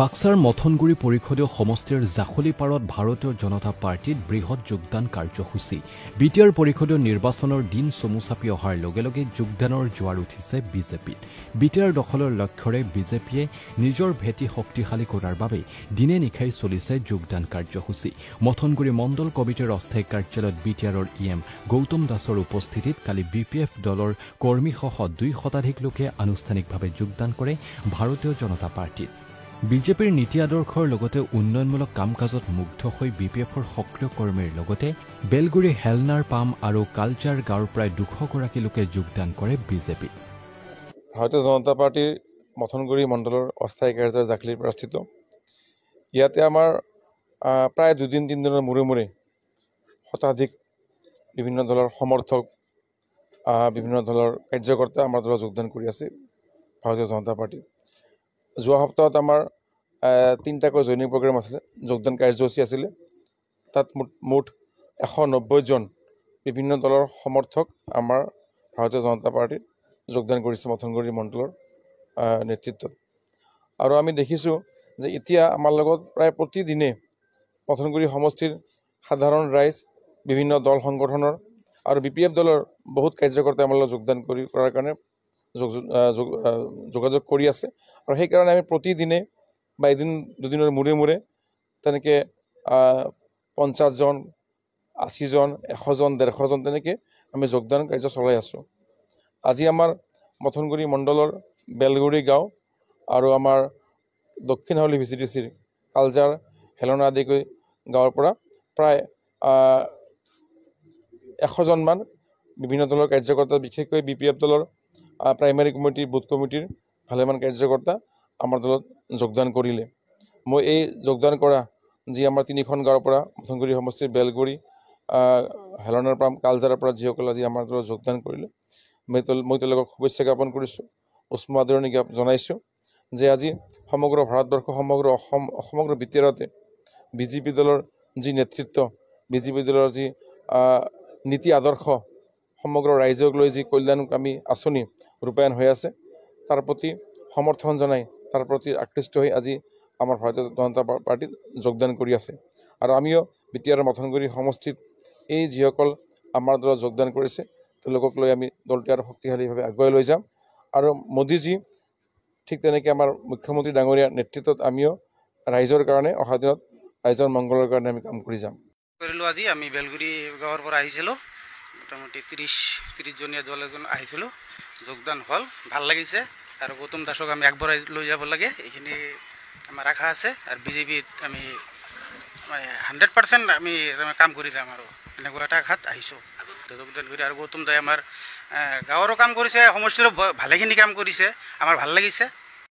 বাক্সাৰ মথনগুৰি পৰিষদীয় সমষ্টিৰ জাখলিপাৰত ভাৰতীয় জনতা পাৰ্টিত বৃহৎ যোগদান কাৰ্যসূচী। বিটিআৰ পৰিষদীয় নিৰ্বাচনৰ দিন চমু চাপি অহাৰ লগে লগে যোগদানৰ জোৱাৰ উঠিছে বিজেপিত। বিটিআৰ দখলৰ লক্ষ্যৰে বিজেপিয়ে নিজৰ ভেটি শক্তিশালী কৰাৰ বাবে দিনে নিশাই চলিছে যোগদান কাৰ্যসূচী। মথনগুৰি মণ্ডল কমিটিৰ অস্থায়ী কাৰ্যালয়ত বিটিআৰৰ ইএম গৌতম দাসৰ উপস্থিতিত কালি বিপিএফ দলৰ কৰ্মীসহ 2 শতাধিক লোকে আনুষ্ঠানিকভাৱে যোগদান কৰে ভাৰতীয় জনতা পাৰ্টিত। বিজেপিৰ নীতি আদৰ্শৰ লগতে উন্নয়নমূলক কাম কাজত মুগ্ধ হৈ বিপিএফৰ সক্ৰিয় কৰ্মীৰ লগতে বেলগুৰি হেলনাৰ পাম আৰু কালচাৰ গাঁৱৰ প্ৰায় 200 গৰাকী লোকে যোগদান কৰে বিজেপিত। ভাৰতীয় জনতা পাৰ্টিৰ মথনগুৰি মণ্ডলৰ অস্থায়ী কাৰ্যালয় জাখলিপাৰা স্থিত। ইয়াতে আমাৰ প্ৰায় 2-3 দিনৰ মূৰে মূৰে শতাধিক বিভিন্ন দলৰ সমৰ্থক বিভিন্ন দলৰ কাৰ্যকৰ্তা আমাৰ দলত যোগদান কৰি আছে ভাৰতীয় জনতা পাৰ্টি। যোৱা সপ্তাহত আমাৰ 3টাকৈ জইনিং প্ৰগ্ৰাম আছিলে, যোগদান কাৰ্যসূচী আছিলে। তাত মুঠ 190 জন বিভিন্ন দলৰ সমৰ্থক আমাৰ ভাৰতীয় জনতা পাৰ্টিত যোগদান কৰিছে মথনগুৰি মণ্ডলৰ নেতৃত্বত। আৰু আমি দেখিছোঁ যে এতিয়া আমাৰ লগত প্ৰায় প্ৰতিদিনে মথনগুৰি সমষ্টিৰ সাধাৰণ ৰাইজ, বিভিন্ন দল সংগঠনৰ আৰু বিপিএফ দলৰ বহুত কাৰ্যকৰ্তাই আমাৰ লগত যোগদান কৰাৰ কাৰণে যোগাযোগ কৰি আছে। আৰু সেইকাৰণে আমি প্ৰতিদিনে বা এদিন দুদিনৰ মূৰে মূৰে তেনেকৈ 50 জন, 80 জন, 100 জন, 150 জন তেনেকৈ আমি যোগদান কাৰ্য চলাই আছোঁ। আজি আমাৰ মথনগুৰি মণ্ডলৰ বেলগুৰি গাঁও আৰু আমাৰ দক্ষিণ হাউলি ভিচিডিচিৰ কালজাৰ হেলনা আদিকৈ গাঁৱৰ পৰা প্ৰায় 100 জনমান বিভিন্ন দলৰ কাৰ্যকৰ্তা, বিশেষকৈ বিপিএফ দলৰ প্ৰাইমাৰী কমিটি, বুথ কমিটিৰ ভালেমান কাৰ্যকৰ্তা আমাৰ দলত যোগদান কৰিলে। মই এই যোগদান কৰা যি আমাৰ 3খন গাঁৱৰ পৰা মথনগুৰি সমষ্টিৰ বেলগুৰি, হেলনাৰ পাম, কালজাৰৰ পৰা যিসকল আজি আমাৰ দলত যোগদান কৰিলে, মই তেওঁলোকক শুভেচ্ছা জ্ঞাপন কৰিছোঁ, উষ্ম আদৰণি জনাইছোঁ যে আজি সমগ্ৰ ভাৰতবৰ্ষ, সমগ্ৰ বিটিআৰতে বিজেপি দলৰ যি নেতৃত্ব, বিজেপি দলৰ যি নীতি আদৰ্শ, সমগ্ৰ ৰাইজক লৈ যি কল্যাণকামী আঁচনি ৰূপায়ণ হৈ আছে, তাৰ প্ৰতি সমৰ্থন জনাই, তাৰ প্ৰতি আকৃষ্ট হৈ আজি আমাৰ ভাৰতীয় জনতা পাৰ্টিত যোগদান কৰি আছে। আৰু আমিও বিটিআৰ মথনগুৰি সমষ্টিত এই যিসকল আমাৰ দলত যোগদান কৰিছে তেওঁলোকক লৈ আমি দলটো আৰু শক্তিশালীভাৱে আগুৱাই লৈ যাম। আৰু মোদীজী ঠিক তেনেকৈ আমাৰ মুখ্যমন্ত্ৰী ডাঙৰীয়াৰ নেতৃত্বত আমিও ৰাইজৰ কাৰণে অহা দিনত ৰাইজৰ মংগলৰ কাৰণে আমি কাম কৰি যাম। আজি আমি বেলগুৰি গাঁৱৰ পৰা আহিছিলোঁ, মোটামুটি 30 জনীয়া দল এজন আহিছিলোঁ, যোগদান হ'ল, ভাল লাগিছে। আৰু গৌতম দাসক আমি আগবঢ়াই লৈ যাব লাগে, এইখিনি আমাৰ আশা আছে। আৰু বিজেপিত আমি 100% আমি কাম কৰি যাম আৰু এনেকুৱা এটা আশাত আহিছোঁ যোগদান কৰি। আৰু গৌতম দাই আমাৰ গাঁৱৰো কাম কৰিছে, সমষ্টিৰো ভালেখিনি কাম কৰিছে, আমাৰ ভাল লাগিছে।